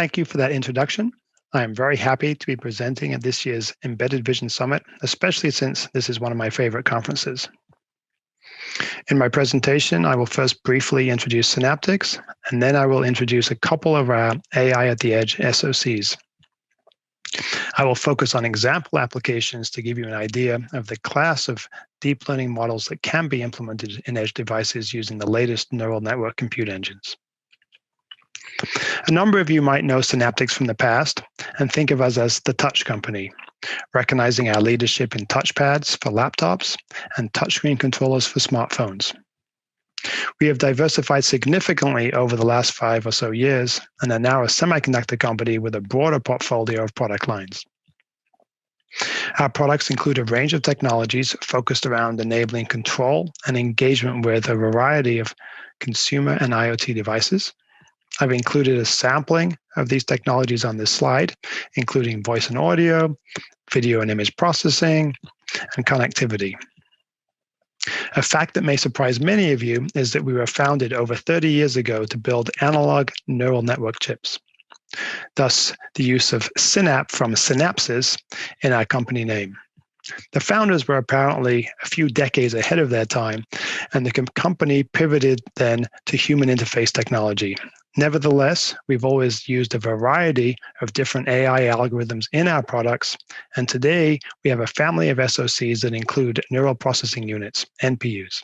Thank you for that introduction. I am very happy to be presenting at this year's Embedded Vision Summit, especially since this is one of my favorite conferences. In my presentation, I will first briefly introduce Synaptics, and then I will introduce a couple of our AI at the Edge SoCs. I will focus on example applications to give you an idea of the class of deep learning models that can be implemented in edge devices using the latest neural network compute engines. A number of you might know Synaptics from the past and think of us as the touch company, recognizing our leadership in touchpads for laptops and touchscreen controllers for smartphones. We have diversified significantly over the last 5 or so years and are now a semiconductor company with a broader portfolio of product lines. Our products include a range of technologies focused around enabling control and engagement with a variety of consumer and IoT devices. I've included a sampling of these technologies on this slide, including voice and audio, video and image processing, and connectivity. A fact that may surprise many of you is that we were founded over 30 years ago to build analog neural network chips. Thus, the use of Synap from synapses in our company name. The founders were apparently a few decades ahead of their time, and the company pivoted then to human interface technology. Nevertheless, we've always used a variety of different AI algorithms in our products, and today we have a family of SoCs that include neural processing units, NPUs.